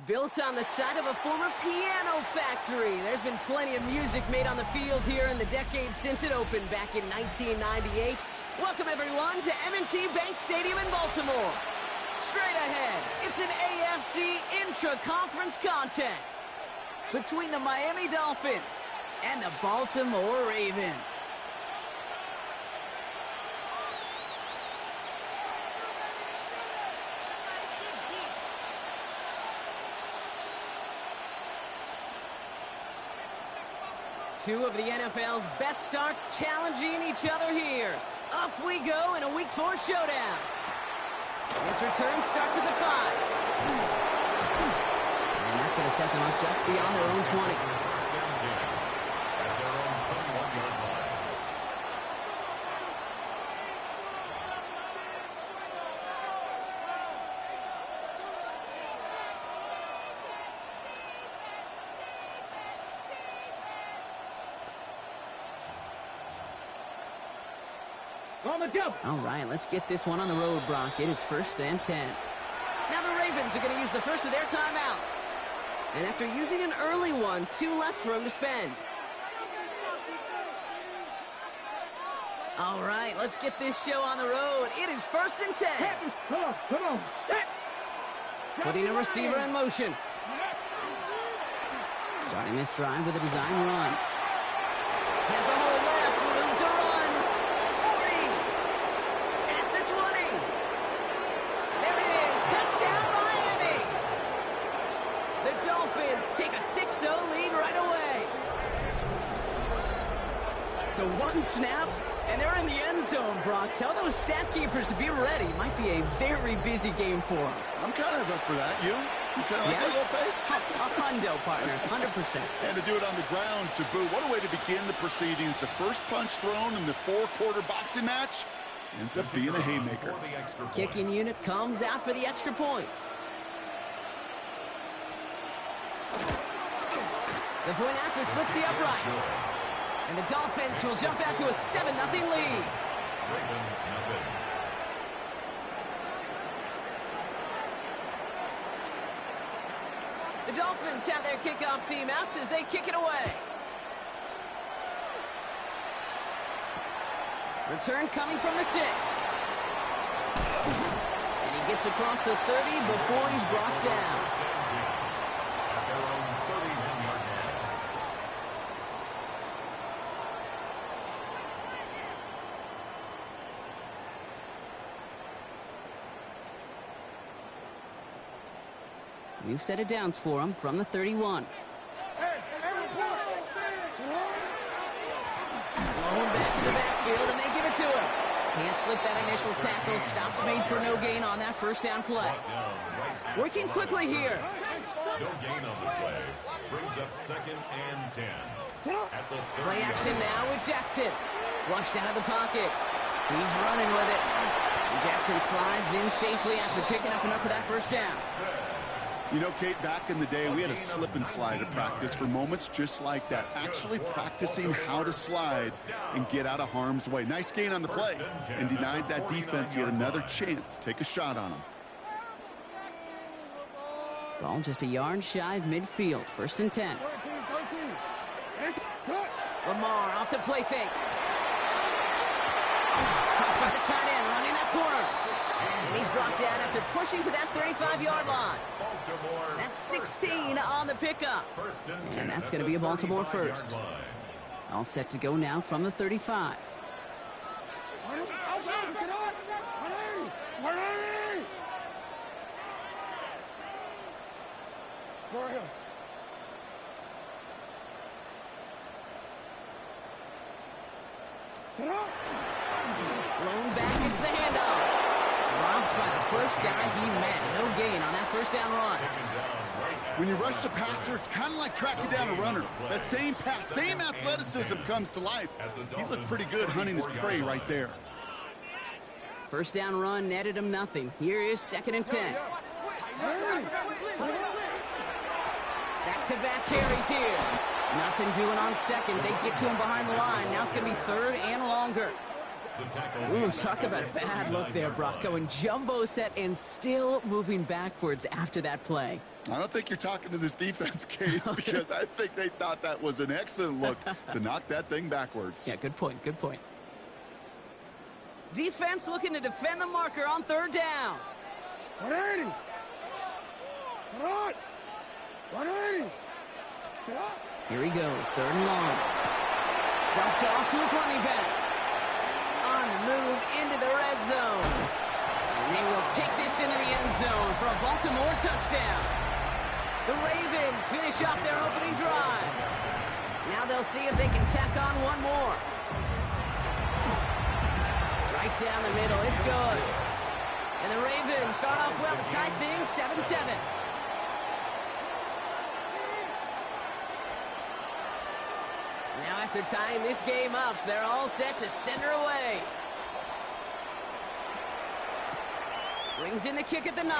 Built on the site of a former piano factory, there's been plenty of music made on the field here in the decade since it opened back in 1998. Welcome, everyone, to M&T Bank Stadium in Baltimore. Straight ahead, it's an AFC intra-conference contest between the Miami Dolphins and the Baltimore Ravens. Two of the NFL's best starts challenging each other here. Off we go in a Week 4 showdown. This return starts at the 5. And that's going to set them up just beyond their own 20. All right, let's get this one on the road, Brock. It is 1st and 10. Now the Ravens are going to use the first of their timeouts. And after using an early one, 2 left for him to spend. All right, let's get this show on the road. It is 1st and 10. Come on. Putting a receiver in motion. Starting this drive with a design run. Has a hole left, room to run. 40. At the 20. There it is, touchdown Miami. The Dolphins take a 6-0 lead right away. So one snap, and they're in the end zone, Brock. Tell those stat keepers to be ready. Might be a very busy game for them. I'm kind of up for that. You kind of like that little pace? A hundo, partner, 100%. And to do it on the ground to boot. What a way to begin the proceedings. The first punch thrown in the 4-quarter boxing match ends up being a haymaker. Kicking unit comes out for the extra point. The point after splits the uprights. And the Dolphins will jump out to a 7-0 lead. The Dolphins have their kickoff team out as they kick it away. Return coming from the 6. And he gets across the 30 before he's brought down. We've set it downs for him from the 31. Blown back in the backfield, and they give it to him. Can't slip that initial tackle. Stops made for no gain on that first down play. Working quickly here. No gain on the play. Brings up 2nd and 10. Play action now with Jackson. Flushed out of the pocket. He's running with it. And Jackson slides in safely after picking up enough for that first down. You know, Kate, back in the day, we had a slip and slide at practice for moments just like that. Actually practicing how to slide and get out of harm's way. Nice gain on the play. And denied that defense yet another chance to take a shot on him. Ball just a yard shy of midfield. 1st and 10. Lamar off the play fake. Caught by the tight end, running that corner. And he's brought down after pushing to that 35-yard line. That's 16 on the pickup. And that's going to be a Baltimore first. All set to go now from the 35. Blown back, it's the handoff. Dropped by the first guy he met. No gain on that first down run. When you rush the passer, it's kind of like tracking down a runner. That same pass, same athleticism comes to life. He looked pretty good hunting his prey right there. First down run netted him nothing. Here is 2nd and 10. Back-to-back carries here. Nothing doing on 2nd. They get to him behind the line. Now it's going to be 3rd and longer. the tackle. Ooh, talk about a bad look there, Brock. Going jumbo set and still moving backwards after that play. I don't think you're talking to this defense, Kate, because I think they thought that was an excellent look to knock that thing backwards. Yeah, good point, good point. Defense looking to defend the marker on third down. 180. Right. 180. Here he goes, third and long. Dumped off to his running back. On the move into the red zone. And they will take this into the end zone for a Baltimore touchdown. The Ravens finish off their opening drive. Now they'll see if they can tack on one more. Right down the middle, it's good. And the Ravens start off well to tie things 7-7. Now after tying this game up, they're all set to send her away. Brings in the kick at the 9.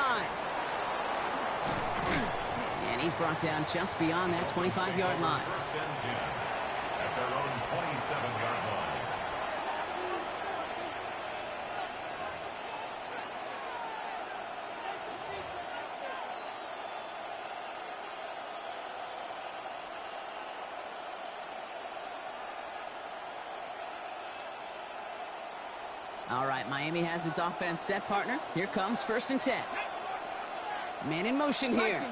And he's brought down just beyond that 25-yard line. First and 10 at their own 27-yard line. All right, Miami has its offense set, partner. Here comes first and 10. Man in motion here.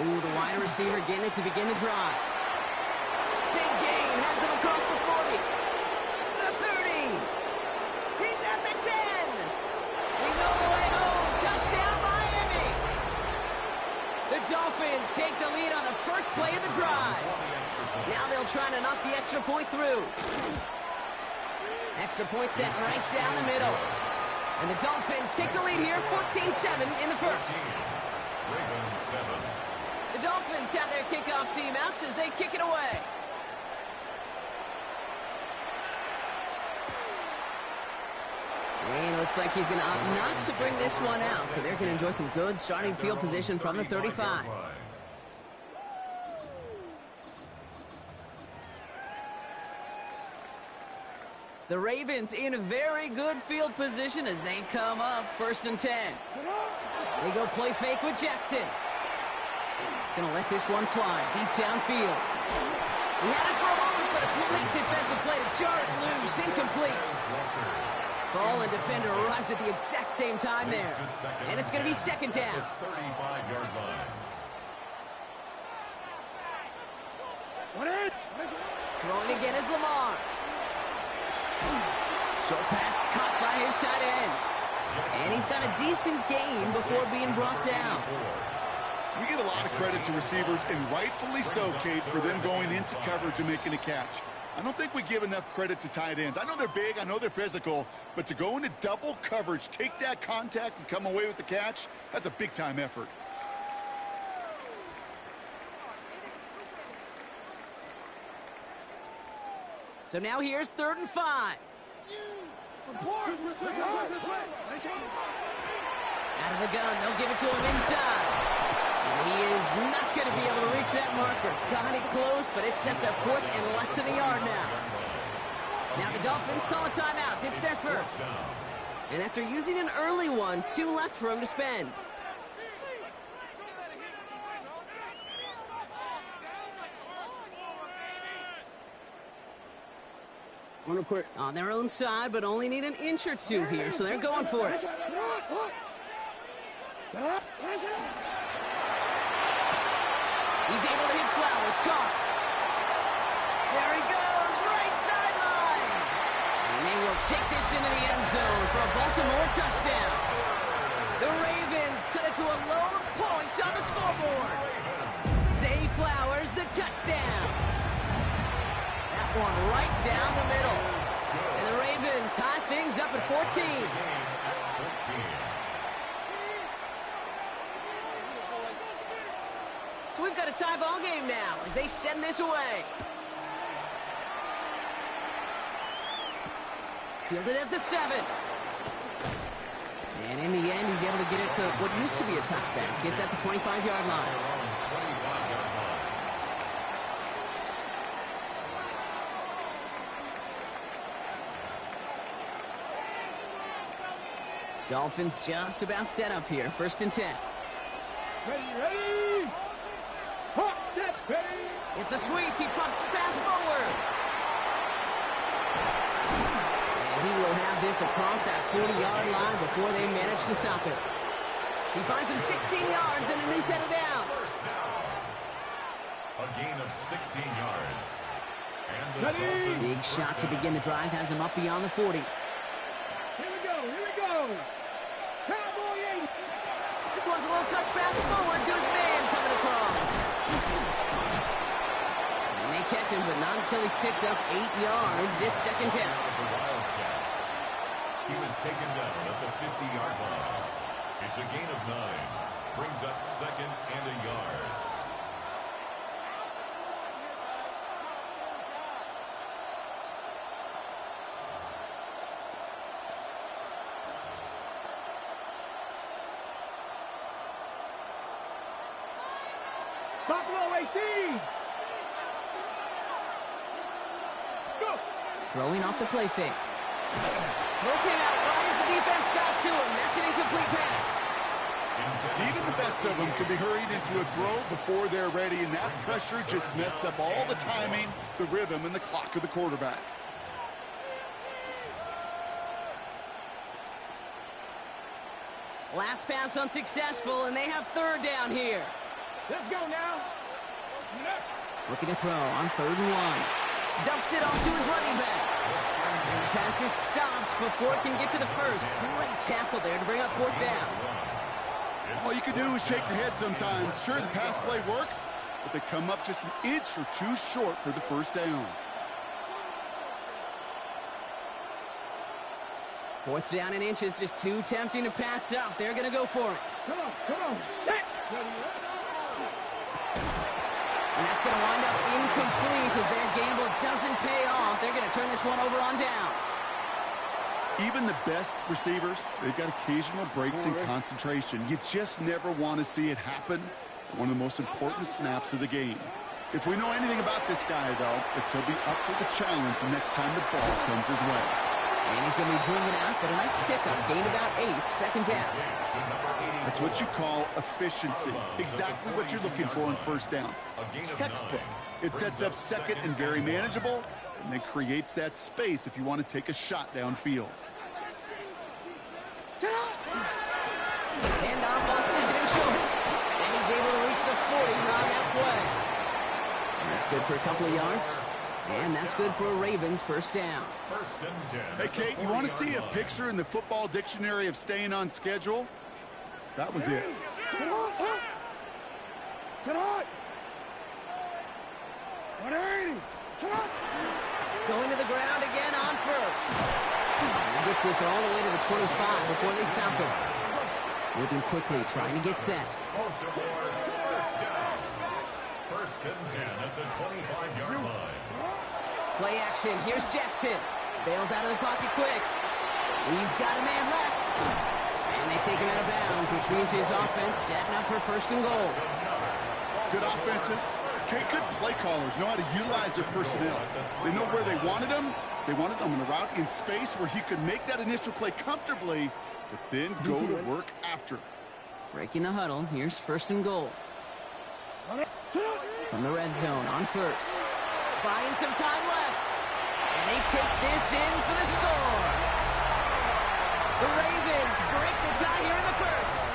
Ooh, the wide receiver getting it to begin the drive. Big gain, has them across the 40. The 30. He's at the 10. He's all the way home. Touchdown, Miami. The Dolphins take the lead on the first play of the drive. Now they'll try to knock the extra point through. Extra point set right down the middle. And the Dolphins take the lead here, 14-7 in the first. Ravens 7. The Dolphins have their kickoff team out as they kick it away. And it looks like he's going to opt not to bring this one out, so they're going to enjoy some good starting field position from the 35. The Ravens in a very good field position as they come up first and 10. They go play fake with Jackson. Gonna let this one fly deep downfield. He had it for a moment, but a great defensive play to jar it loose. Incomplete. Ball and defender arrived at the exact same time there. And it's gonna be second down. 35-yard line. Throwing again is Lamar. Short pass caught by his tight end. And he's got a decent gain before being brought down. We give a lot of credit to receivers, and rightfully so, Kate, for them going into coverage and making a catch. I don't think we give enough credit to tight ends. I know they're big, I know they're physical, but to go into double coverage, take that contact, and come away with the catch, that's a big-time effort. So now here's 3rd and 5. Out of the gun, they'll give it to him inside. And he is not going to be able to reach that marker. Got it close, but it sets a 4th and less than a yard now. Now the Dolphins call a timeout. It's their first. And after using an early one, 2 left for him to spend. On their own side, but only need an inch or 2 here, so they're going for it. He's able to hit Flowers, caught. There he goes, right sideline. And they will take this into the end zone for a Baltimore touchdown. The Ravens cut it to a lone point on the scoreboard. Zay Flowers, the touchdown. That one right down the middle. And the Ravens tie things up at 14. So we've got a tie ball game now as they send this away. Fielded at the 7. And in the end, he's able to get it to what used to be a touchback. Gets at the 25-yard line. Dolphins just about set up here. 1st and 10. Ready. Hot, set, ready. It's a sweep. He pops the pass forward. And he will have this across that 40-yard line before they manage to stop it. He finds him 16 yards and a new set of downs. A gain of 16 yards. And the Big shot to begin the drive has him up beyond the 40. Here we go. Cowboy 80. This one's a little touch pass forward to his man coming across. And they catch him, but not until he's picked up 8 yards. It's 2nd down. He was taken down at the 50-yard line. It's a gain of 9. Brings up 2nd and a yard. Buffalo 18. Go. Throwing off the play fake. Throw came out right as the defense got to him. That's an incomplete pass. Even the best of them can be hurried into a throw before they're ready, and that pressure just messed up all the timing, the rhythm, and the clock of the quarterback. Last pass unsuccessful, and they have 3rd down here. Let's go now. Looking to throw on 3rd and 1. Dumps it off to his running back. And the pass is stopped before it can get to the 1st. Great tackle there to bring up 4th down. All you can do is shake your head sometimes. Sure, the pass play works, but they come up just an inch or two short for the 1st down. 4th down in inches, just too tempting to pass up. They're going to go for it. Come on. Set. And that's going to wind up incomplete as their gamble doesn't pay off. They're going to turn this one over on downs. Even the best receivers, they've got occasional breaks in concentration. You just never want to see it happen. One of the most important snaps of the game. If we know anything about this guy, though, it's he'll be up for the challenge the next time the ball comes his way. And he's going to be driven out, but a nice pickup. Gained about 8, 2nd down. That's what you call efficiency. Exactly what you're looking for on 1st down. Textbook. It sets up 2nd and very manageable, and then creates that space if you want to take a shot downfield. Hand off on 2nd and short. And he's able to reach the 40 on that play. And that's good for a couple of yards. And that's good for a Ravens 1st down. 1st and 10. Hey, Kate, you want to see a picture in the football dictionary of staying on schedule? That was it. Going to the ground again on 1st. He gets this all the way to the 25 before they stop him. Moving quickly, trying to get set. Baltimore 1st down. 1st and 10 at the 25-yard line. Play action. Here's Jackson. Bails out of the pocket quick. He's got a man left. And they take him out of bounds, which means his offense setting up for 1st and goal. Good offenses. Good play callers know how to utilize their personnel. They know where they wanted them. They wanted them on a route in space where he could make that initial play comfortably, but then go to work after. Breaking the huddle. Here's 1st and goal. From the red zone on 1st. Buying some time left. And they take this in for the score. The Ravens break the tie here in the 1st.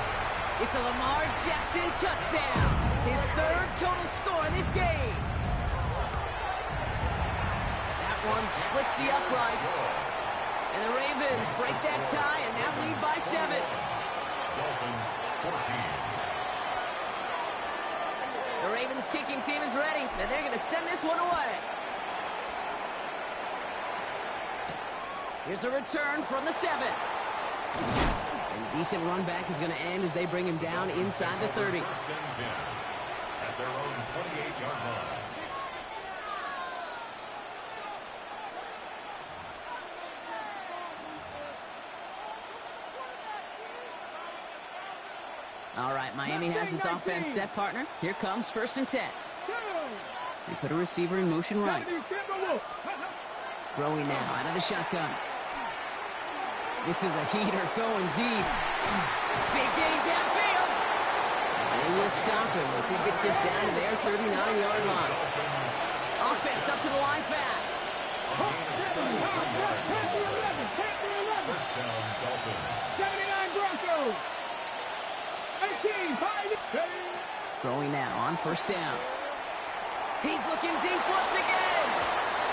It's a Lamar Jackson touchdown. His 3rd total score in this game. That one splits the uprights. And the Ravens break that tie and now lead by 7. Dolphins 14. The Ravens kicking team is ready, and they're going to send this one away. Here's a return from the 7. And a decent run back is going to end as they bring him down inside the 30. 1st and 10 at their own 28-yard line. All right, Miami has its offense set, partner. Here comes 1st and 10. They put a receiver in motion right. Throwing now out of the shotgun. This is a heater going deep. Big gain downfield. And they will stop him as he gets this down to their 39-yard line. Offense up to the line fast. First down, Dolphins. 79 Broncos. 18, 5. Throwing now on first down. He's looking deep once again.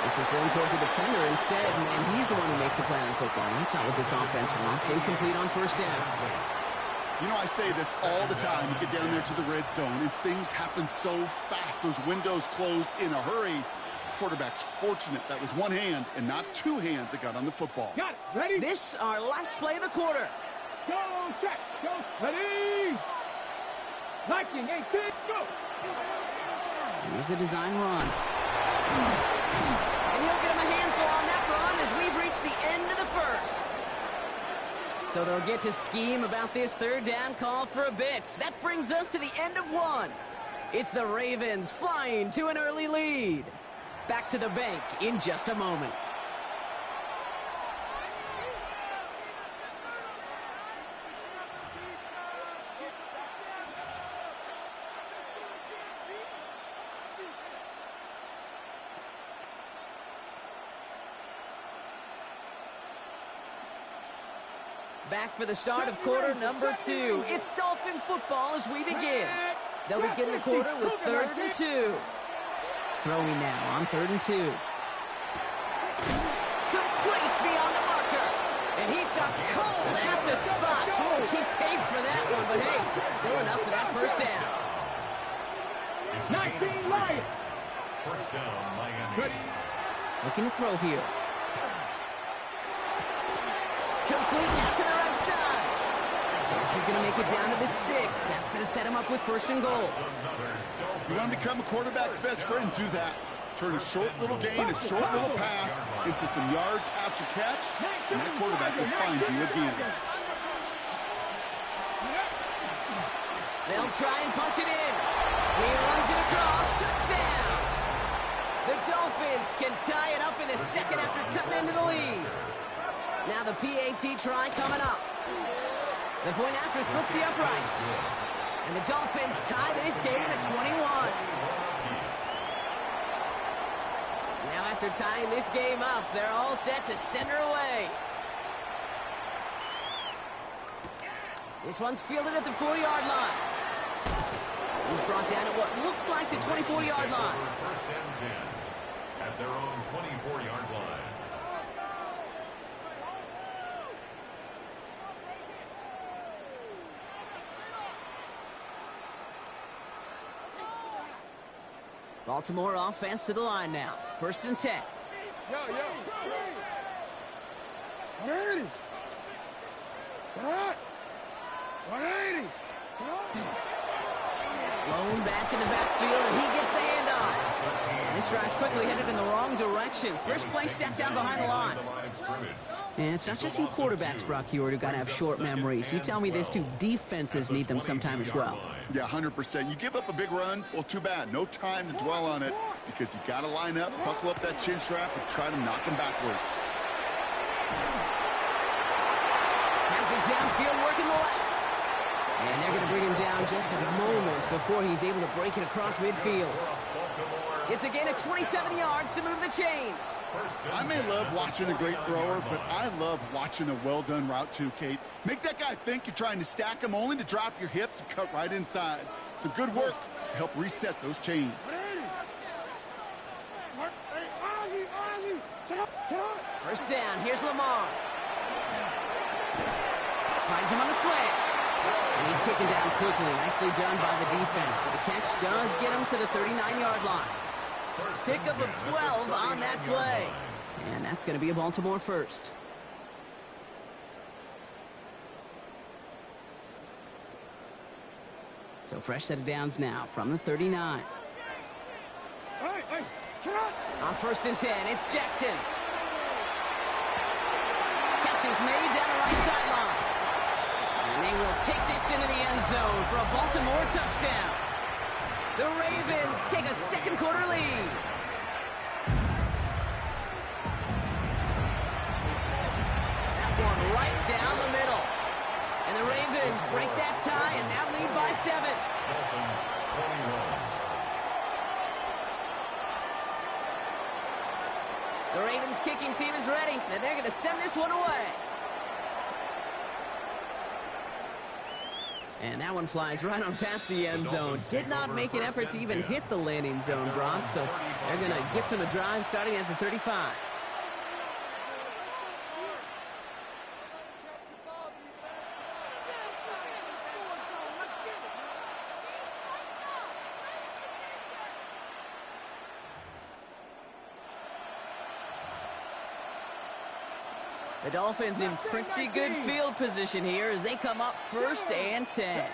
This is thrown towards a defender instead, and he's the one who makes a play on football. That's not what this offense wants. Incomplete on first down. You know, I say this all the time. You get down there to the red zone, and things happen so fast. Those windows close in a hurry. Quarterback's fortunate that was one hand and not two hands that got on the football. Got it. Ready? This, our last play of the quarter. Go, check. Go. Ready. Liking 18. Go. Here's a design run. And he'll get him a handful on that run as we've reached the end of the first. So they'll get to scheme about this third down call for a bit. That brings us to the end of one. It's the Ravens flying to an early lead. Back to the bank in just a moment. Back for the start of quarter number 2. It's Dolphin football as we begin. They'll begin the quarter with 3rd and 2. Throwing now on 3rd and 2. Complete beyond the marker. And he stopped cold at the spot. Oh, he paid for that one, but hey, still enough for that first down. It's 19 Lions. First down, Miami. Ready. Looking to throw here. Complete out to the right side. This is going to make it down to the 6. That's going to set him up with 1st and goal. You want to become a quarterback's best friend, do that. Turn a short little gain, a short little pass into some yards after catch, and that quarterback will find you again. They'll try and punch it in. He runs it across. Touchdown. The Dolphins can tie it up in the second after cutting into the lead. Now the PAT try coming up. The point after splits the uprights. And the Dolphins tie this game at 21. Now after tying this game up, they're all set to send her away. This one's fielded at the 4-yard line. He's brought down at what looks like the 24-yard line. First and 10 at their own 24-yard line. Baltimore offense to the line now. 1st and 10. Yo. 180. Cut. 180. Blown back in the backfield, and he gets the handoff. This drive's quickly headed in the wrong direction. First play set down behind the line. And it's not just you quarterbacks, Brock Heward, who got to have short memories. You tell me this too, defenses need them sometime as well. Yeah, 100%. You give up a big run, well, too bad. No time to dwell on it because you got to line up, buckle up that chin strap, and try to knock him backwards. Has it downfield, working the left. And they're going to bring him down just a moment before he's able to break it across midfield. It's a gain of 27 yards to move the chains. I may love watching a great thrower, but I love watching a well-done route too, Kate. Make that guy think you're trying to stack him only to drop your hips and cut right inside. Some good work to help reset those chains. First down, here's Lamar. Finds him on the slant. And he's taken down quickly. Nicely done by the defense. But the catch does get him to the 39-yard line. Pickup of 12 on that play. And that's going to be a Baltimore first. So fresh set of downs now from the 39. On 1st and 10, it's Jackson. Catch is made down the right sideline. And they will take this into the end zone for a Baltimore touchdown. The Ravens take a second quarter lead. That one right The Ravens kicking team is ready, and they're going to send this one away. And that one flies right on past the end zone. Did not make an effort to even hit the landing zone, Brock, so they're going to gift him a drive starting at the 35. The Dolphins in pretty good field position here as they come up 1st and 10.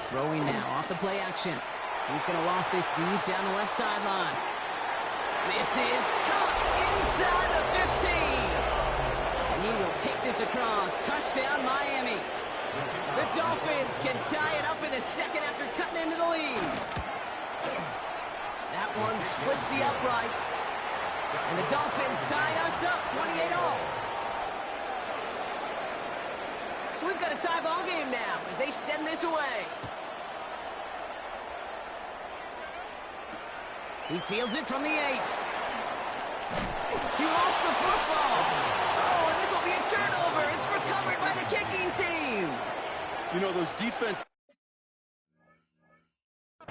Throwing now off the play action. He's going to loft this deep down the left sideline. This is caught inside the 15. And he will take this across. Touchdown, Miami. The Dolphins can tie it up in the second after cutting into the lead. That one splits the uprights. And the Dolphins tie us up 28-all. So we've got a tie ball game now as they send this away. He fields it from the 8. He lost the football. Oh, and this will be a turnover. It's recovered by the kicking team. You know, those defense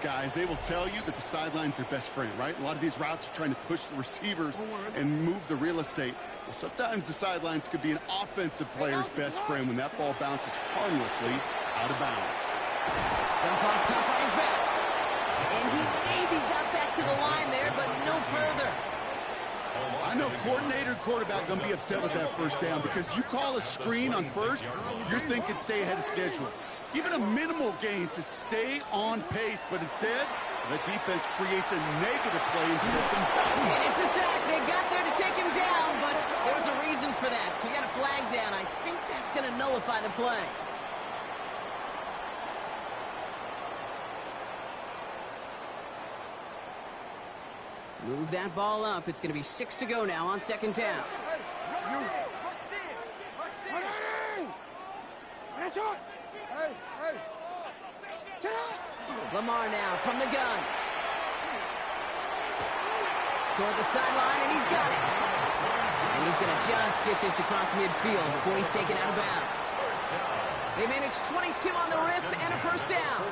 guys, they will tell you that the sideline's their best friend, right? A lot of these routes are trying to push the receivers and move the real estate. Well, sometimes the sidelines could be an offensive player's best friend when that ball bounces harmlessly out of bounds. Dump off top on his back. And he maybe got back to the line there, but no further. I know coordinator quarterback going to be upset with that first down because you call a screen on first, you're thinking stay ahead of schedule. Even a minimal gain to stay on pace, but instead, the defense creates a negative play and sets him back. And it's a sack. They got there to take him down, but there was a reason for that. So we got a flag down. I think that's going to nullify the play. Move that ball up. It's going to be 6 to go now on 2nd down. Lamar now from the gun. Toward the sideline, and he's got it. And he's going to just get this across midfield before he's taken out of bounds. They managed 22 on the rip and a first down.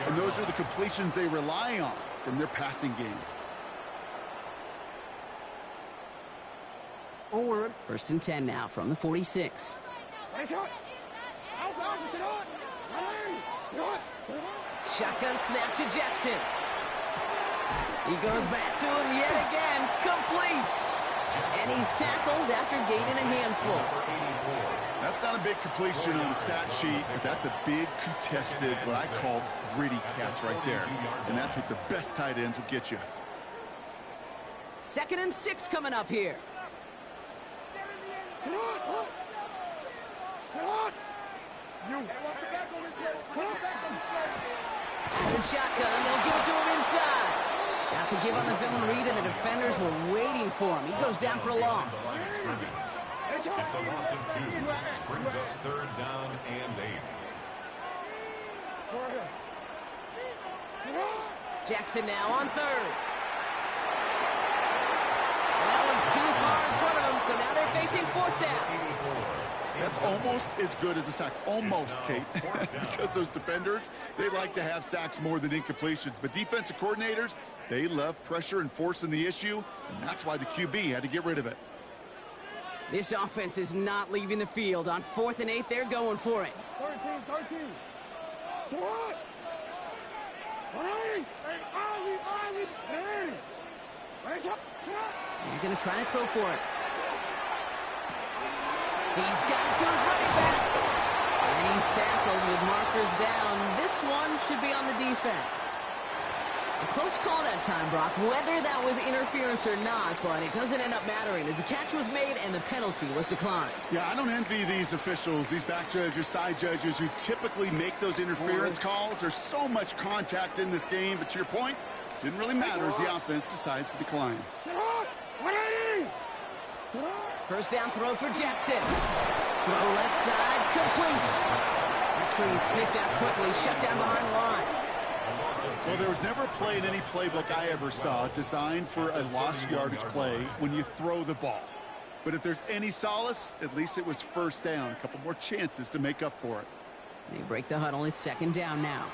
And those are the completions they rely on from their passing game. Onward. 1st and 10 now from the 46. Shotgun snap to Jackson. He goes back to him yet again. Complete. And he's tackled after gaining a handful. That's not a big completion on the stat sheet, but that's a big contested, what I call gritty catch right there. And that's what the best tight ends will get you. 2nd and 6 coming up here. The shotgun, they'll give it to him inside. Got the give on the zone read, and the defenders were waiting for him. He goes down for a loss. It's a loss of 2. Brings up 3rd down and 8. Jackson now on 3rd. And that one's too far in front of him, so now they're facing 4th down. That's almost as good as a sack. Almost, Kate. Because those defenders, they like to have sacks more than incompletions. But defensive coordinators, they love pressure and forcing the issue, and that's why the QB had to get rid of it. This offense is not leaving the field. On 4th and 8, they're going for it. 13. They're going to try to throw for it. He's got to his running back. And he's tackled with markers down. This one should be on the defense. A close call that time, Brock, whether that was interference or not, but it doesn't end up mattering as the catch was made and the penalty was declined. Yeah, I don't envy these officials, these back judges, side judges who typically make those interference calls. There's so much contact in this game, but to your point, didn't really matter as the offense decides to decline. First down throw for Jackson. Throw left side, complete. That screen sniffed out quickly, shut down behind the line. Well, there was never a play in any playbook I ever saw designed for a lost yardage play when you throw the ball. But if there's any solace, at least it was first down. A couple more chances to make up for it. They break the huddle. It's second down now.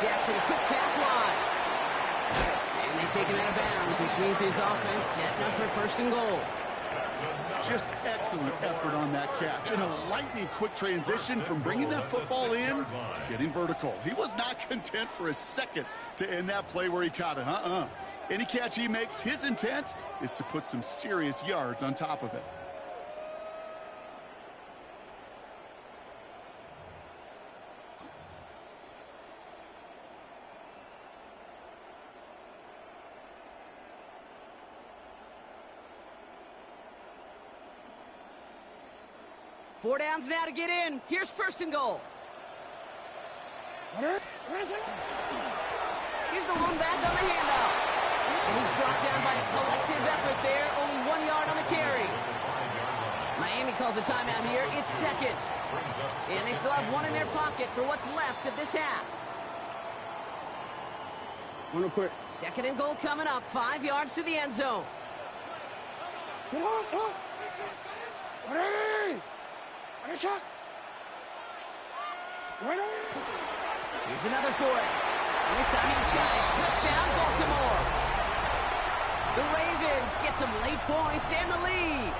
Jackson, a quick pass wide. And they take him out of bounds, which means his offense setting up for first and goal. Just excellent effort on that catch. And a lightning quick transition from bringing that football in to getting vertical. He was not content for a second to end that play where he caught it. Any catch he makes, his intent is to put some serious yards on top of it. Four downs now to get in. Here's first and goal. Here's the lone back on the handoff. And he's brought down by a collective effort there. Only 1 yard on the carry. Miami calls a timeout here. It's second. And they still have one in their pocket for what's left of this half. Real quick. Second and goal coming up. 5 yards to the end zone. Come on, come on. Ready? Ready, shot. Ready? Here's another for it. And this time he's got it. Touchdown, Baltimore. The Ravens get some late points and the lead.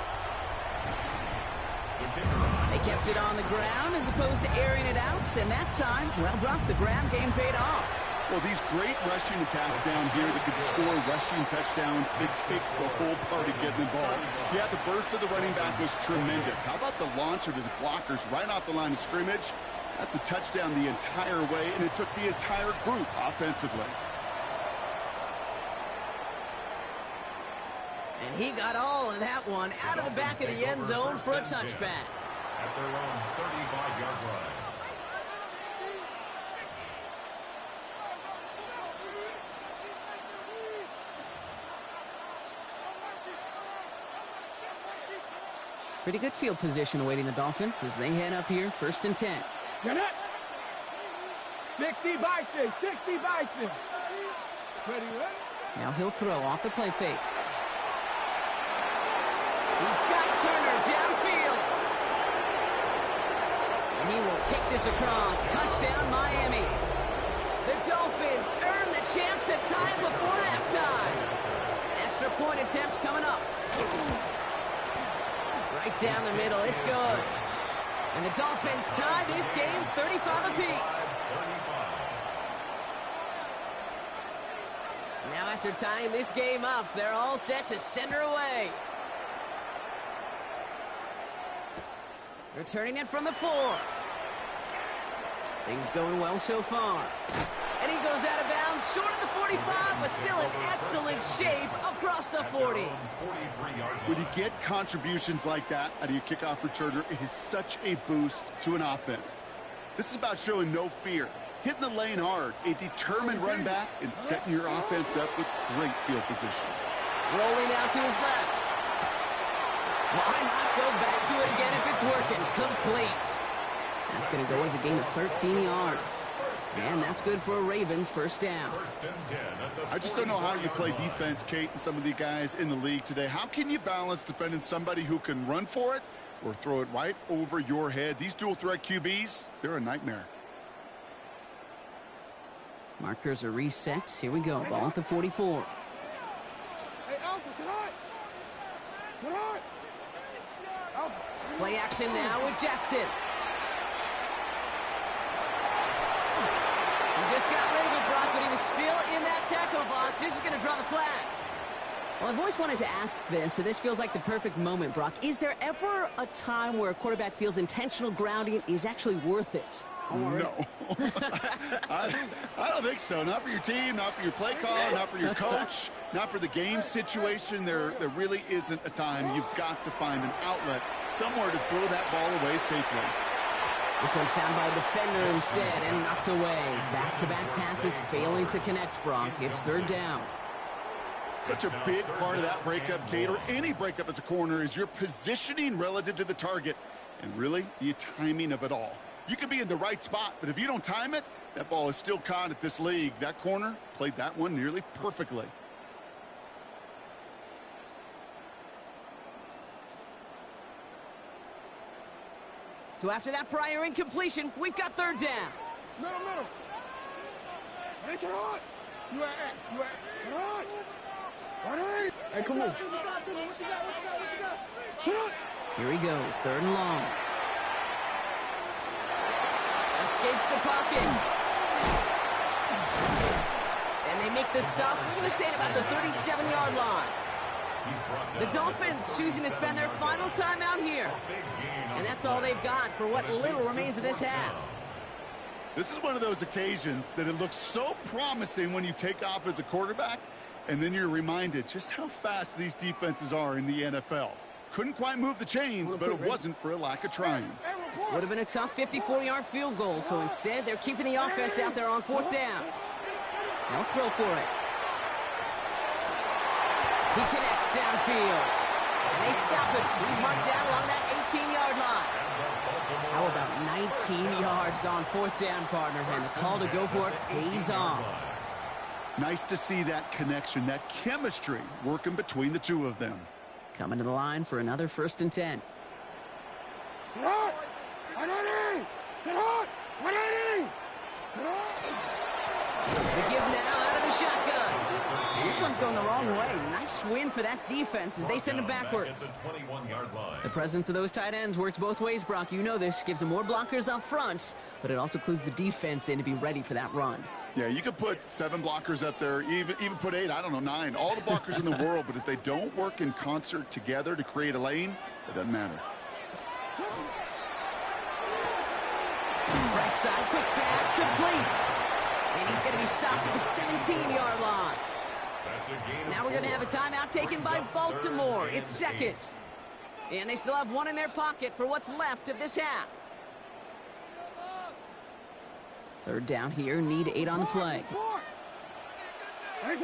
They kept it on the ground as opposed to airing it out. And that time, well, Brock, the ground game paid off. Well, these great rushing attacks down here that could score rushing touchdowns, it takes the whole party getting involved. Yeah, the burst of the running back was tremendous. How about the launch of his blockers right off the line of scrimmage? That's a touchdown the entire way, and it took the entire group offensively. And he got all of that one out of the back of the end zone for a touchback. At their own 35-yard line. Pretty good field position awaiting the Dolphins as they head up here, 1st and 10. Get it. 60 bison, 60 bison. Ready, ready? Now he'll throw off the play fake. He's got Turner downfield. And he will take this across. Touchdown, Miami. The Dolphins earn the chance to tie it before halftime. Extra point attempt coming up. Right down the middle, it's good. And the Dolphins tie this game 35 apiece. Now after tying this game up, they're all set to send her away. Returning it from the 4. Things going well so far. And he goes out of bounds, short of the 45, but still in excellent shape across the 40. When you get contributions like that out of your kickoff returner, it is such a boost to an offense. This is about showing no fear, hitting the lane hard, a determined run back, and setting your offense up with great field position. Rolling out to his left. Why not go back to it again if it's working? Complete. That's going to go as a gain of 13 yards. And that's good for a Ravens first down. I just don't know how you play defense, Kate, and some of the guys in the league today. How can you balance defending somebody who can run for it or throw it right over your head? These dual threat QBs, they're a nightmare. Markers are reset. Here we go. Ball at the 44. Hey, Alpha, tonight. Tonight. Alpha. Play action now with Jackson. He just got rid of it, Brock, but he was still in that tackle box. This is going to draw the flag. Well, I've always wanted to ask this, and this feels like the perfect moment, Brock. Is there ever a time where a quarterback feels intentional grounding is actually worth it? No. I don't think so. Not for your team, not for your play call, not for your coach, not for the game situation. There really isn't a time. You've got to find an outlet, somewhere to throw that ball away safely. This one found by a defender instead and knocked away. Back-to-back passes failing to connect, Brock. It's third down. Such a big part of that breakup, Kate, or any breakup as a corner, is your positioning relative to the target. and really the timing of it all. You could be in the right spot, but if you don't time it, that ball is still caught at this league. That corner played that one nearly perfectly. So after that prior incompletion, we've got third down. Middle. Hey, Gerard. You at X. Gerard. Hey, come on. Gerard. Here he goes, third and long. Escapes the pocket. And they make the stop. We're going to say at about the 37-yard line. The Dolphins choosing to spend their final time out here. And that's all they've got for what little remains of this half. This is one of those occasions that it looks so promising when you take off as a quarterback, and then you're reminded just how fast these defenses are in the NFL. Couldn't quite move the chains, but it wasn't for a lack of trying. Would have been a tough 54-yard field goal, so instead they're keeping the offense out there on fourth down. Now throw for it. He connects downfield. And they stop him. He's marked down along that 18-yard line. How about 19 yards on fourth down, partner? And the call to go for it pays off. Nice to see that connection, that chemistry working between the two of them. Coming to the line for another 1st and 10. Gerard. 180. Gerard. 180. The give now out of the shotgun. And this one's going the wrong way. Nice win for that defense as they send it backwards. The presence of those tight ends works both ways, Brock. You know this. Gives them more blockers up front, but it also clues the defense in to be ready for that run. Yeah, you could put 7 blockers up there, even put 8, I don't know, 9. All the blockers in the world, but if they don't work in concert together to create a lane, it doesn't matter. Right side, quick pass, complete. And he's going to be stopped at the 17-yard line. Now we're going to have a timeout taken by Baltimore. It's second. And they still have one in their pocket for what's left of this half. Third down here, need 8 on the play. Third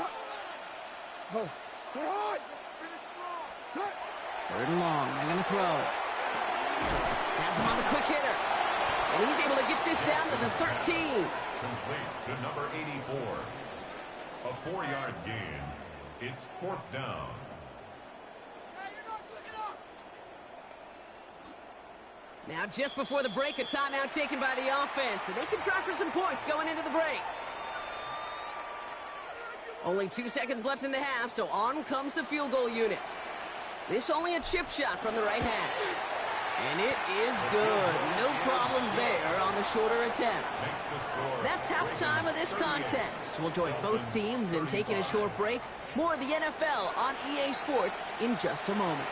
and long, they're going to throw. Has him on the quick hitter. And he's able to get this down to the 13. Complete to number 84. A 4-yard gain. It's 4th down. Now, just before the break, a timeout taken by the offense, and they can try for some points going into the break. Only 2 seconds left in the half, so on comes the field goal unit. This only a chip shot from the right half. And it is good. No problems there on the shorter attempt. That's halftime of this contest. We'll join both teams in taking a short break. More of the NFL on EA Sports in just a moment.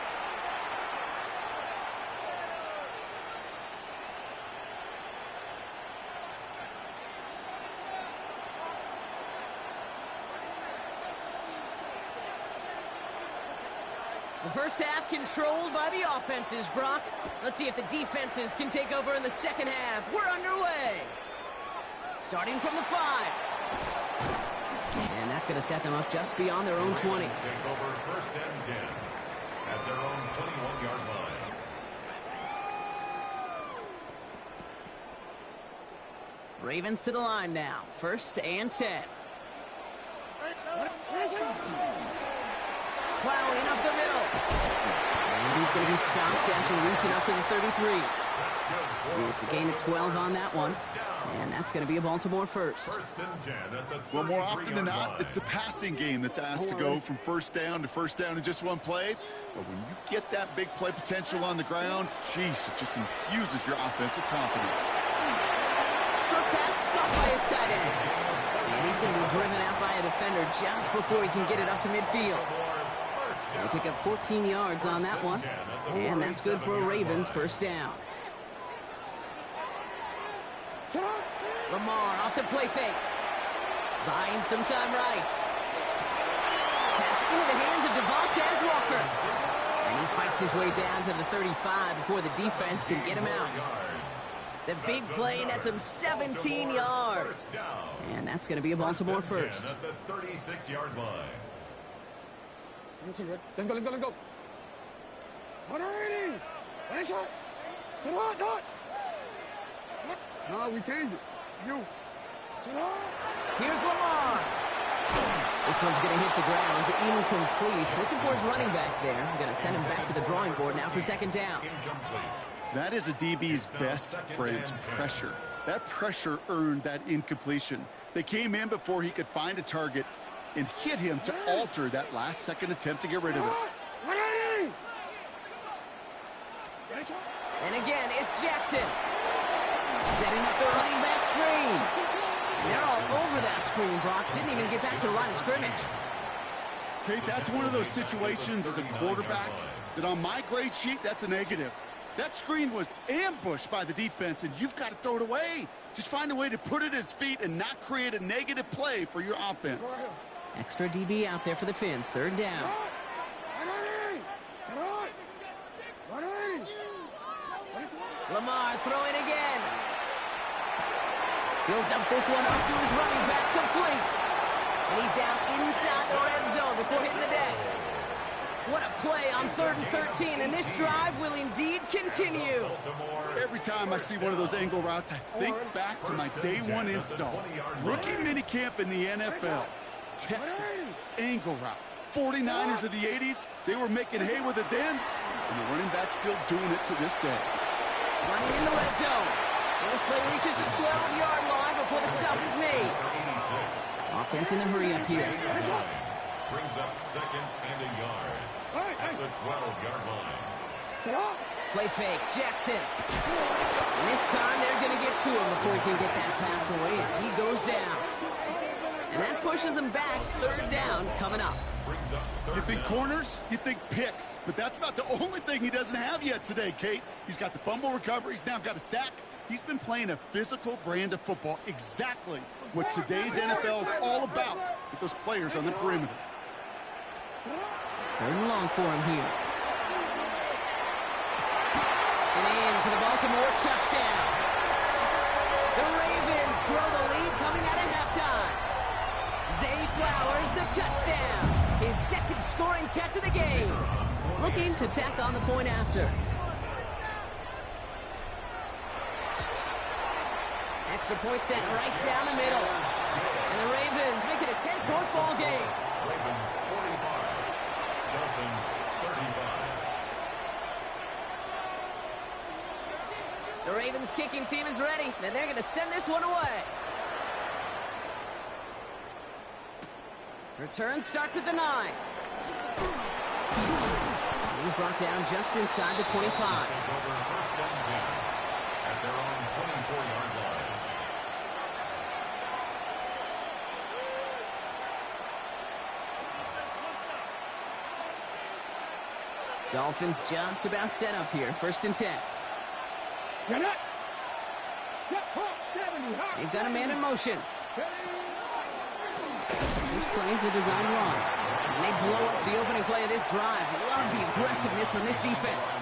The first half controlled by the offenses, Brock. Let's see if the defenses can take over in the second half. We're underway. Starting from the 5. And that's going to set them up just beyond their own 20. Take over 1st and 10 at their own 21-yard line. Ravens to the line now. 1st and 10. Plowing up the middle. And he's going to be stopped after reaching up to the 33. It's a gain of 12 on that one. And that's going to be a Baltimore first. Well, more often than not, it's the passing game that's asked to go from first down in just one play. But when you get that big play potential on the ground, jeez, it just infuses your offensive confidence. Short pass caught by his tight end. And he's going to be driven out by a defender just before he can get it up to midfield. They pick up 14 yards on that one. And that's good for a Ravens first down. Lamar off the play fake. Buying some time right. Pass into the hands of Devontae Walker. And he fights his way down to the 35 before the defense can get him out. The big play nets him 17 yards. And that's going to be a Baltimore first. At the 36-yard line. Let's go. 180. No, we changed it. You. Here's Lamar. This one's going to hit the ground. Incomplete. Looking for his running back there. Going to send him back to the drawing board now for second down. That is a DB's best friend, pressure. That pressure earned that incompletion. They came in before he could find a target and hit him to alter that last-second attempt to get rid of it. And again, it's Jackson. Setting up the running back screen. And they're all over that screen, Brock. Didn't even get back to the line of scrimmage. Kate, that's one of those situations as a quarterback that on my grade sheet, that's a negative. That screen was ambushed by the defense, and you've got to throw it away. Just find a way to put it at his feet and not create a negative play for your offense. Extra DB out there for the Finns. Third down. Lamar throwing again. He'll dump this one off to his running back, complete. And he's down inside the red zone before hitting the deck. What a play on 3rd and 13, and this drive will indeed continue. Every time I see one of those angle routes, I think back to my day one install. Rookie minicamp in the NFL. Texas, angle route. 49ers of the 80s, they were making hay with it then, and the running back's still doing it to this day. Running in the red zone. And this play reaches the 12-yard line before the stop is made. Offense in the hurry up here. Brings up second and a yard at the 12-yard line. Play fake, Jackson. And this time they're going to get to him before he can get that pass away as he goes down. And that pushes them back. Third down coming up. You think corners, you think picks, but that's about the only thing he doesn't have yet today, Kate. He's got the fumble recovery. He's now got a sack. He's been playing a physical brand of football, exactly what today's NFL is all about with those players on the perimeter. Third and long for him here. And in for the Baltimore touchdown. The Ravens grow the lead coming out of halftime. Zay Flowers, the touchdown. His second scoring catch of the game. Looking to tack on the point after. Extra point set right down the middle. And the Ravens make it a 10-point ball game. Ravens 45, Dolphins 35. The Ravens kicking team is ready, and they're going to send this one away. Return starts at the 9. He's brought down just inside the 25. First down 10 at their own 24-yard line. Dolphins just about set up here. First and 10. They've got a man in motion. This play's a design run. And they blow up the opening play of this drive. Love the aggressiveness from this defense.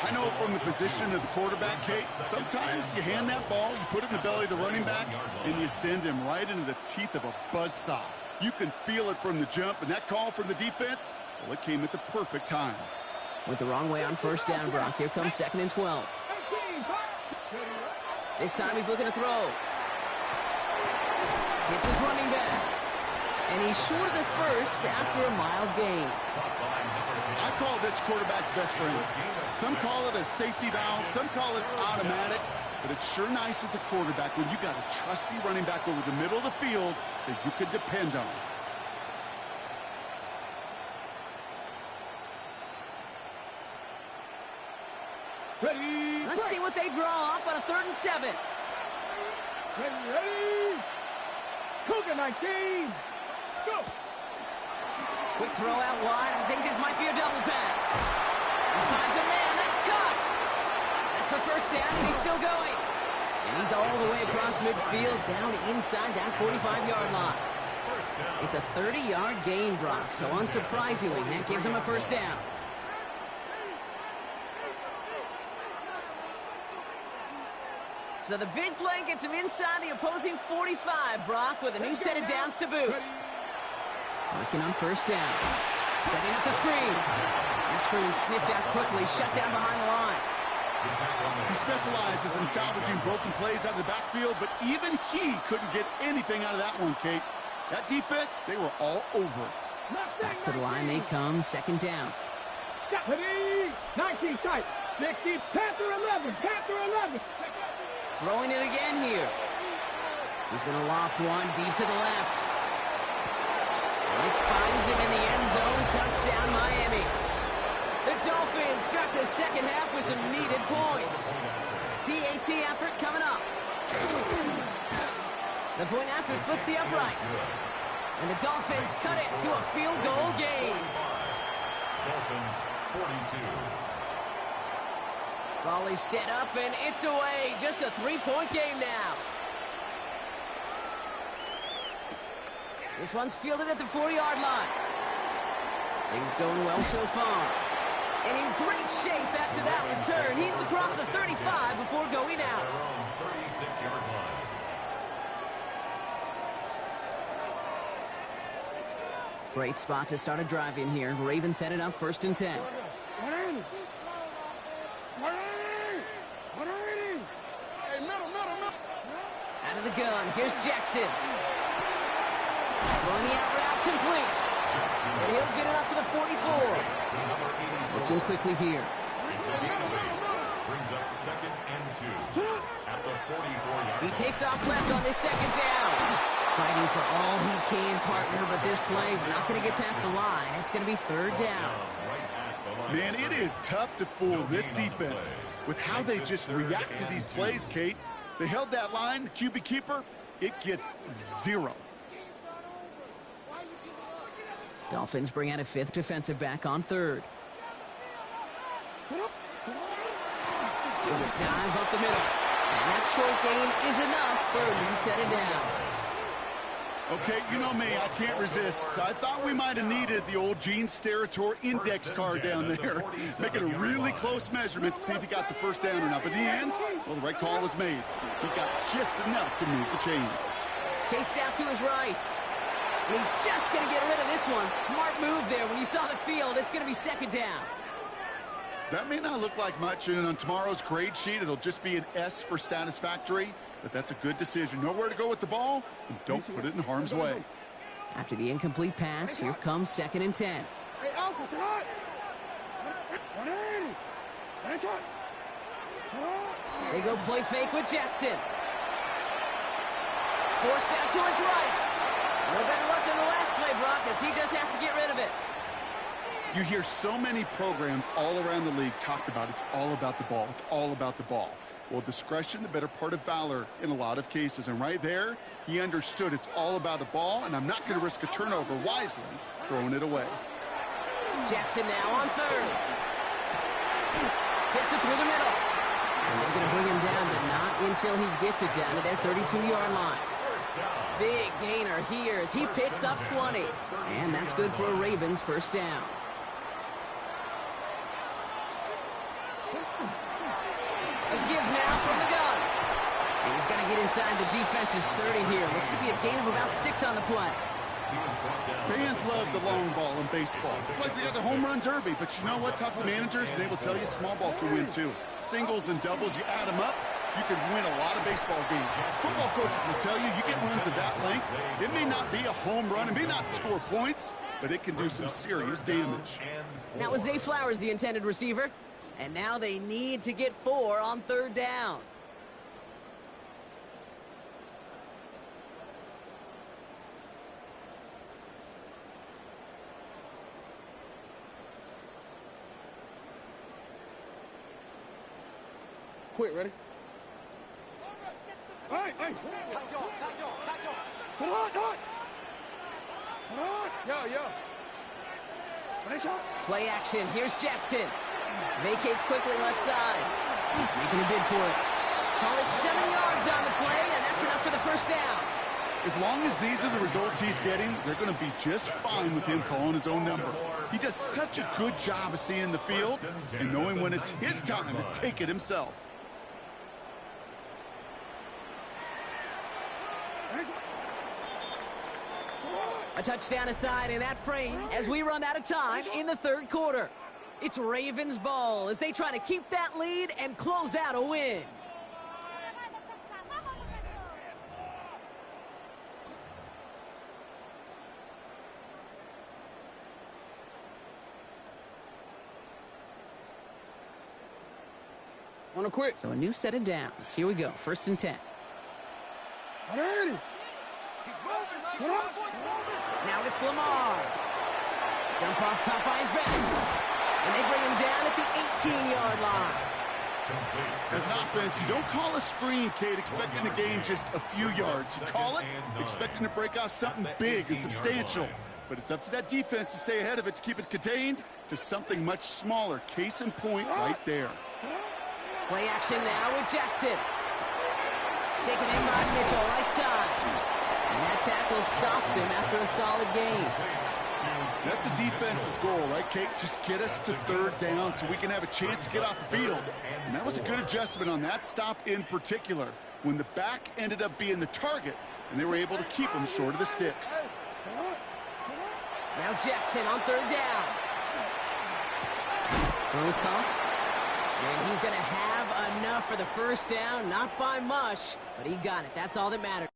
I know from the position of the quarterback, Kate, sometimes you hand that ball, you put it in the belly of the running back, and you send him right into the teeth of a buzzsaw. You can feel it from the jump, and that call from the defense, well, it came at the perfect time. Went the wrong way on first down, Brock. Here comes 2nd and 12. This time he's looking to throw. Hits his running back. And he's short of the first after a mild gain. I call this quarterback's best friend. Some call it a safety valve, some call it automatic, but it's sure nice as a quarterback when you got a trusty running back over the middle of the field that you could depend on. Ready. Let's see what they draw up on a 3rd and 7. Ready. Cougar 19. Go. Quick throw out wide. I think this might be a double pass. He finds a man. That's caught. That's the first down, and he's still going. And he's all the way across midfield, down inside that 45-yard line. It's a 30-yard gain, Brock, so unsurprisingly, that gives him a first down. So the big play gets him inside the opposing 45, Brock, with a new set of downs to boot. Working on first down. Setting up the screen. That screen sniffed out quickly, shut down behind the line. He specializes in salvaging broken plays out of the backfield, but even he couldn't get anything out of that one, Kate. That defense, they were all over it. Back to the line they come, second down. 19 tight. 60, Panther 11, Panther 11. Throwing it again here. He's going to loft one deep to the left. This finds him in the end zone. Touchdown, Miami. The Dolphins start the second half with some needed points. PAT effort coming up. The point after splits the uprights. And the Dolphins cut it to a field goal game. Dolphins 42. Ball is set up, and it's away. Just a three-point game now. This one's fielded at the 4-yard line. Things going well so far. And in great shape after that return. He's across the 35 before going out. 36-yard line. Great spot to start a drive in here. Ravens set it up 1st and 10. Out of the gun, here's Jackson. Throwing the out route complete. And he'll get it up to the 44. Looking quickly here. Brings up 2nd and 2 at the 44-yard He line. takes off left on this second down. Fighting for all he can, partner, but this play's not going to get past the line. It's going to be 3rd down. Man, it is tough to fool this defense with how they just react to these plays, Kate. They held that line, the QB keeper, it gets 0. Dolphins bring out a 5th defensive back on 3rd. There's a dive up the middle. And that short gain is enough for a new set of downs. Okay, you know me, I can't resist. I thought we might have needed the old Gene Steratore index card down there. Making a really close measurement to see if he got the first down or not. But in the end, well, the right call was made. He got just enough to move the chains. Chased out to his right. And he's just going to get rid of this one. Smart move there. When you saw the field, it's going to be 2nd down. That may not look like much, and on tomorrow's grade sheet, it'll just be an S for satisfactory, but that's a good decision. Know where to go with the ball, and don't put it in harm's way. After the incomplete pass, here comes 2nd and 10. Hey, Alpha, shot! They go play fake with Jackson. Forced out to his right. No better luck than the last play, Brock, as he just has to get rid of it. You hear so many programs all around the league talk about it's all about the ball. It's all about the ball. Well, discretion, the better part of valor in a lot of cases. And right there, he understood it's all about the ball, and I'm not going to risk a turnover wisely, throwing it away. Jackson now on 3rd. Fits it through the middle. And they're going to bring him down, but not until he gets it down to their 32-yard line. Big gainer here as he picks up 20. And that's good for a Ravens 1st down. A give now from the gun. He's going to get inside the defense's 30 here. Looks to be a gain of about 6 on the play. Fans love the long ball in baseball. It's like they got the home run derby, but you know what? Talk to managers, and they will tell you small ball can win too. Singles and doubles, you add them up, you can win a lot of baseball games. Football coaches will tell you, you get runs of that length, it may not be a home run, it may not score points, but it can do some serious damage. That was Zay Flowers, the intended receiver. And now they need to get 4 on 3rd down. Quick, ready? Hey! Play action. Here's Jackson. Vacates quickly left side. He's making a bid for it. Call it 7 yards on the play, and that's enough for the 1st down. As long as these are the results he's getting, they're going to be just fine with him calling his own number. He does such a good job of seeing the field and knowing when it's his time to take it himself. A touchdown aside in that frame as we run out of time in the 3rd quarter. It's Ravens ball as they try to keep that lead and close out a win. On a quick. So a new set of downs. Here we go. 1st and 10. Now it's Lamar. Jump off Popeye's back. And they bring him down at the 18-yard line. As an offense, you don't call a screen, Kate, expecting to gain just a few yards. You call it expecting to break off something big and substantial. But it's up to that defense to stay ahead of it, to keep it contained to something much smaller. Case in point right there. Play action now with Jackson. Taken in by Mitchell, right side. And that tackle stops him after a solid gain. That's a defense's goal, right, Kate? Just get us to 3rd down so we can have a chance to get off the field. And that was a good adjustment on that stop in particular, when the back ended up being the target, and they were able to keep him short of the sticks. Now Jackson on 3rd down. Throws caught. And he's going to have enough for the 1st down. Not by much, but he got it. That's all that matters.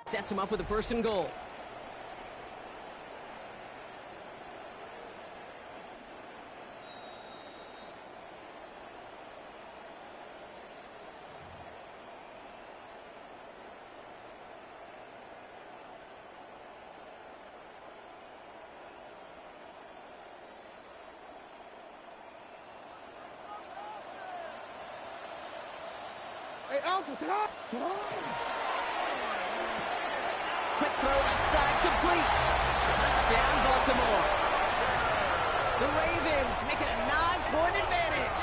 Sets him up with a 1st and goal. Hey, Alpha, sit up. Quick throw left side, complete. Touchdown, Baltimore. The Ravens make it a 9-point advantage.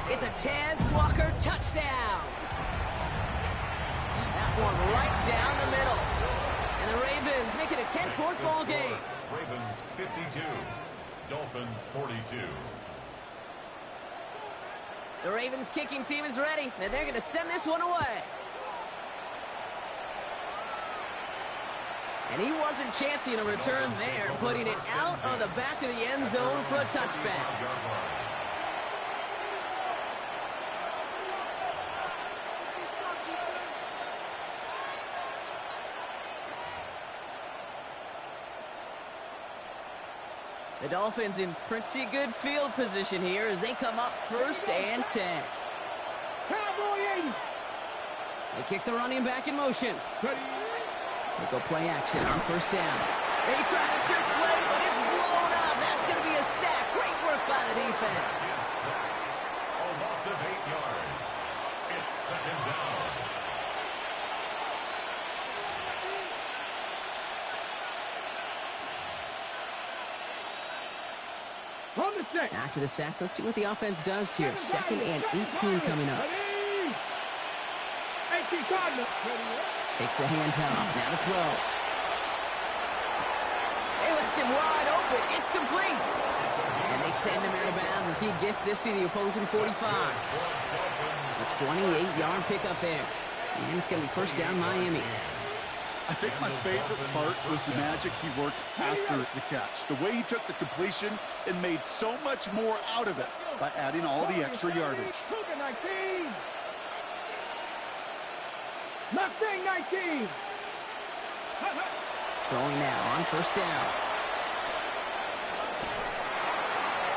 It's a Taz Walker touchdown. That one right down the middle. And the Ravens make it a 10-point ball game. Ravens 52, Dolphins 42. The Ravens kicking team is ready, and they're going to send this one away. And he wasn't chancing a return there, putting it out of the back of the end zone for a touchback. The Dolphins in pretty good field position here as they come up 1st and 10. Cowboy 80. They kick the running back in motion. They go play action on 1st down. They try to trick play, but it's blown up. That's going to be a sack. Great work by the defense. A loss of 8 yards. It's 2nd down. From the set. After the sack, let's see what the offense does here. 2nd and 18 coming up. 18 Cardinals. Takes the handoff. Now to throw. They left him wide open. It's complete. And they send him out of bounds as he gets this to the opposing 45. A 28-yard pickup there. And it's going to be 1st down Miami. I think my favorite part was the magic he worked after the catch. The way he took the completion and made so much more out of it by adding all the extra yardage. Mustang 19. Throwing now on 1st down.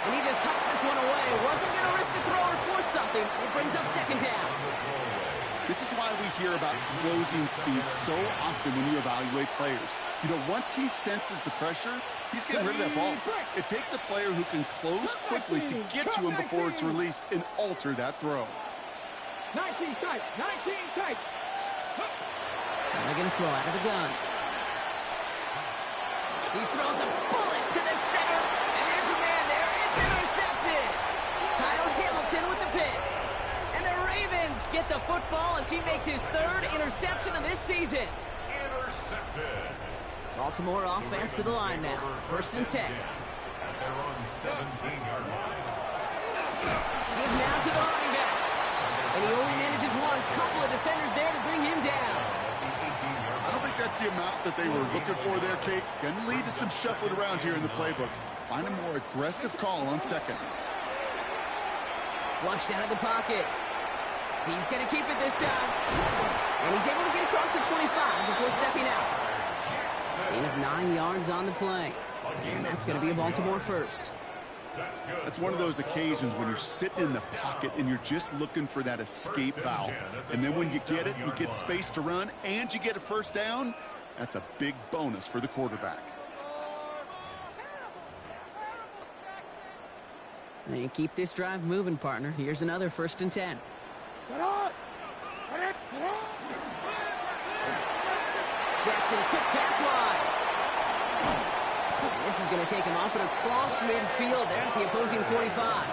And he just hucks this one away. Wasn't going to risk a throw or force something. It brings up 2nd down. This is why we hear about closing speed so often when you evaluate players. You know, once he senses the pressure, he's getting rid of that ball. It takes a player who can close quickly to get to him before it's released and alter that throw. 19 tight. 19 tight. And they're going to throw out of the gun. He throws a bullet to the center. And there's a man there. It's intercepted. Kyle Hamilton with the pick. And the Ravens get the football as he makes his 3rd interception of this season. Intercepted. Baltimore offense to the line now. 1st and 10. At their own 17-yard line. Give now to the running back. And he only manages one. Couple of defenders there to bring him down. I don't think that's That's the amount that they were looking for there, Kate. Going to lead to some shuffling around here in the playbook. Find a more aggressive call on second. Flushed out of the pocket. He's going to keep it this time. And he's able to get across the 25 before stepping out. Gain of 9 yards on the play. And that's going to be a Baltimore first. That's one of those occasions when you're sitting in the pocket and you're just looking for that escape valve. And then when you get it, you get space to run, and you get a first down. That's a big bonus for the quarterback. And keep this drive moving, partner. Here's another 1st and 10. Jackson, quick pass wide. This is going to take him up and across midfield there at the opposing 45.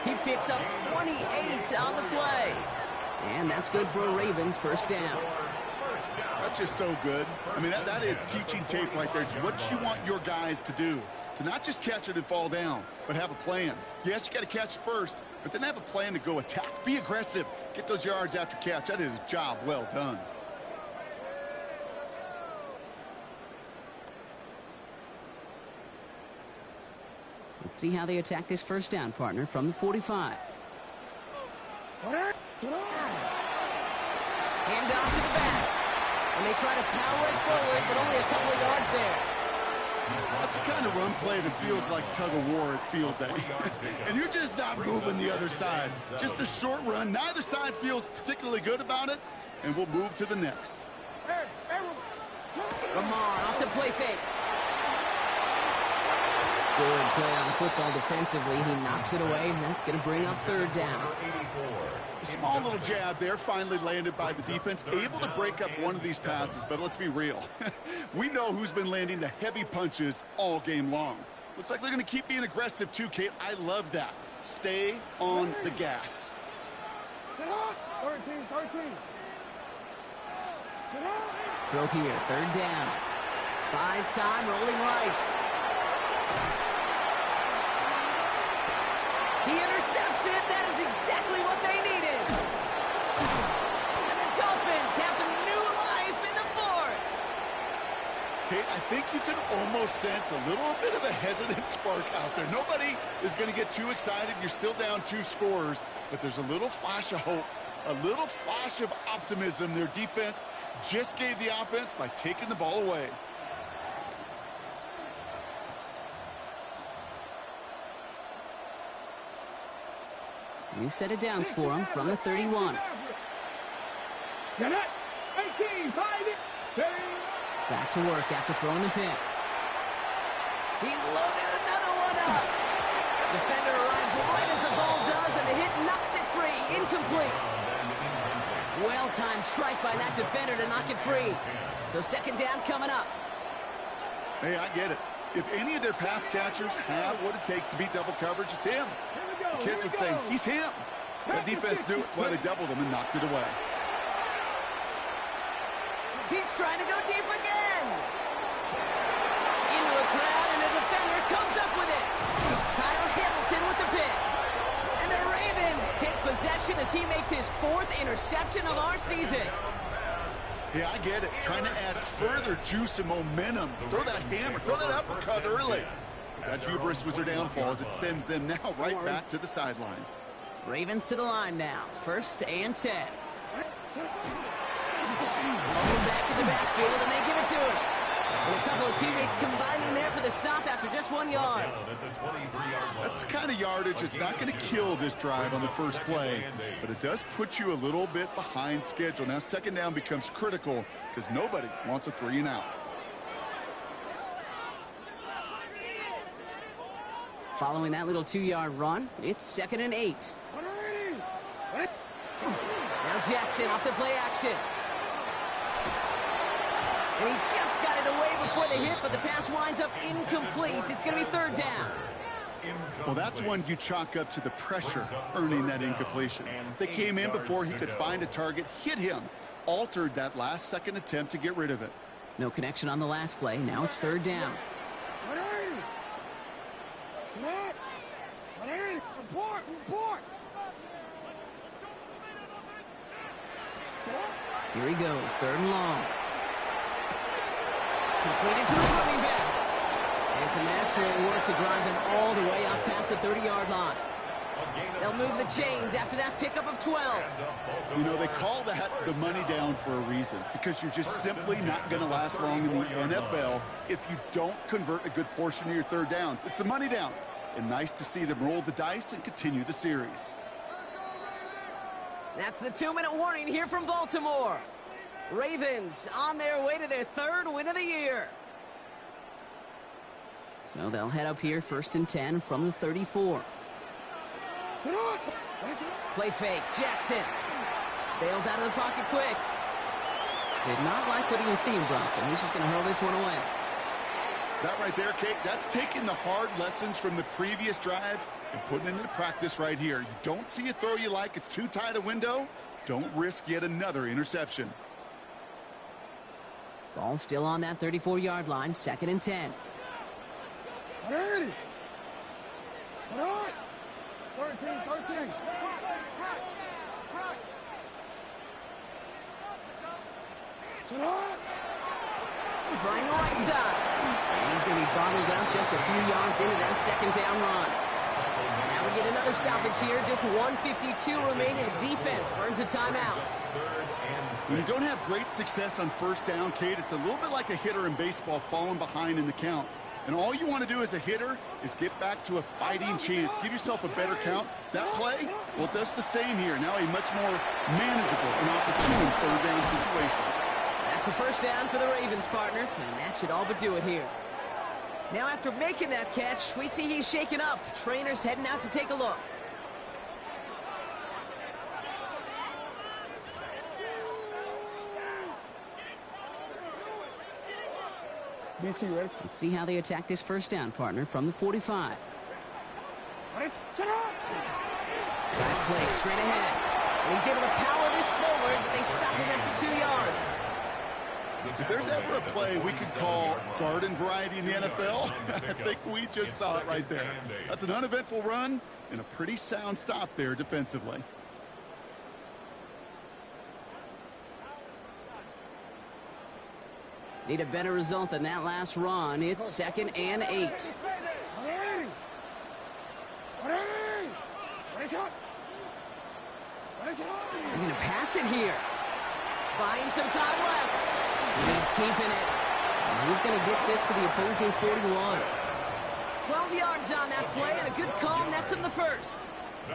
He picks up 28 on the play. And that's good for a Ravens 1st down. That's just so good. I mean, that is teaching tape right there. It's what you want your guys to do. To not just catch it and fall down, but have a plan. Yes, you got to catch it first, but then have a plan to go attack. Be aggressive. Get those yards after catch. That is a job well done. Let's see how they attack this 1st down, partner, from the 45. Hand off to the back. And they try to power it forward, but only a couple of yards there. That's the kind of run play that feels like tug-of-war at field day. And you're just not moving the other side. Just a short run. Neither side feels particularly good about it, and we'll move to the next. B'More off the play fake. Good play on the football defensively. He knocks it away, and that's going to bring up 3rd down. A small little jab there, finally landed by the defense. Able to break up one of these passes, but let's be real. We know who's been landing the heavy punches all game long. Looks like they're going to keep being aggressive too, Kate. I love that. Stay on the gas. 13. Throw here, 3rd down. Buys time, rolling right. He intercepts it. That is exactly what they needed. And the Dolphins have some new life in the 4th. Kate, I think you can almost sense a little bit of a hesitant spark out there. Nobody is going to get too excited. You're still down 2 scores, but there's a little flash of hope, a little flash of optimism. Their defense just gave the offense by taking the ball away. New set of downs for him from the 31. Back to work after throwing the pick. He's loaded another one up. Defender arrives right as the ball does, and the hit knocks it free. Incomplete. Well-timed strike by that defender to knock it free. So 2nd down coming up. Hey, I get it. If any of their pass catchers have what it takes to beat double coverage, it's him. The kids would say, he's him. The defense knew it's why they doubled him and knocked it away. He's trying to go deep again. Into a crowd, and the defender comes up with it. Kyle Hamilton with the pick. And the Ravens take possession as he makes his 4th interception of our season. Yeah, I get it. Trying to add further juice and momentum. Throw that hammer, throw that uppercut early. That hubris was their downfall as it sends them now right back to the sideline. Ravens to the line now. 1st and 10. Back in the backfield, and they give it to him. And a couple of teammates combining there for the stop after just 1 yard. That's the kind of yardage that's not going to kill this drive on the first play, but it does put you a little bit behind schedule. Now 2nd down becomes critical because nobody wants a 3-and-out. Following that little 2-yard run, it's 2nd and 8. Now Jackson off the play action. And he just got it away before the hit, but the pass winds up incomplete. It's going to be 3rd down. Well, that's one you chalk up to the pressure earning that incompletion. They came in before he could find a target, hit him, altered that last-second attempt to get rid of it. No connection on the last play. Now it's 3rd down. Here he goes, 3rd and long. Completed to the running back. And some excellent work to drive them all the way up past the 30-yard line. They'll move the chains after that pickup of 12. You know, they call that the money down for a reason, because you're just simply not going to last long in the NFL if you don't convert a good portion of your third downs. It's the money down. And nice to see them roll the dice and continue the series. That's the 2-minute warning here from Baltimore. Ravens on their way to their third win of the year. So they'll head up here 1st and 10 from the 34. Play fake, Jackson. Bails out of the pocket quick. Did not like what he was seeing, Bronson. He's just going to hurl this one away. That right there, Kate, that's taking the hard lessons from the previous drive and putting it into practice right here. You don't see a throw you like, it's too tight a window, don't risk yet another interception. Ball still on that 34-yard line, 2nd and 10. 13. Trying the right side. And he's going to be bottled up just a few yards into that 2nd down run. Now we get another stoppage here. Just 1:52 remaining. The defense burns a timeout. When you don't have great success on 1st down, Kate, it's a little bit like a hitter in baseball falling behind in the count. And all you want to do as a hitter is get back to a fighting chance. Give yourself a better count. That play, well, it does the same here. Now a much more manageable and opportune 3rd down situation. That's a 1st down for the Ravens, partner. And that should all but do it here. Now after making that catch, we see he's shaken up. Trainer's heading out to take a look. Let's see how they attack this 1st down, partner, from the 45. Back play straight ahead. And he's able to power this forward, but they stop him after 2 yards. If there's ever a play we could call garden variety in the NFL, I think we just saw it right there. That's an uneventful run and a pretty sound stop there defensively. Need a better result than that last run. It's 2nd and 8. They're going to pass it here. Buying some time left. He's keeping it. And he's going to get this to the opposing 41. 12 yards on that play, and a good call nets him the 1st.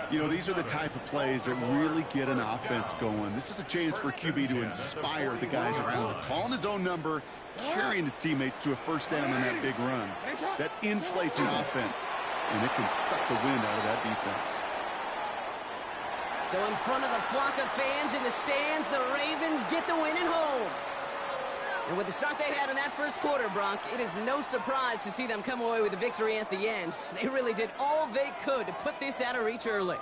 You know, these are the type of plays that really get an offense going. This is a chance for a QB to inspire the guys around him. Calling his own number, carrying his teammates to a 1st down on that big run. That inflates an offense, and it can suck the wind out of that defense. So in front of the flock of fans in the stands, the Ravens get the win at home. And with the start they had in that 1st quarter, Bronk, it is no surprise to see them come away with a victory at the end. They really did all they could to put this out of reach early.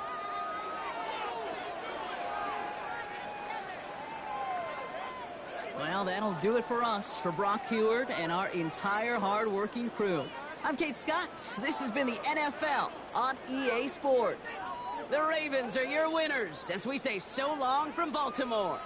Well, that'll do it for us, for Brock Heward and our entire hard-working crew. I'm Kate Scott. This has been the NFL on EA Sports. The Ravens are your winners as we say so long from Baltimore.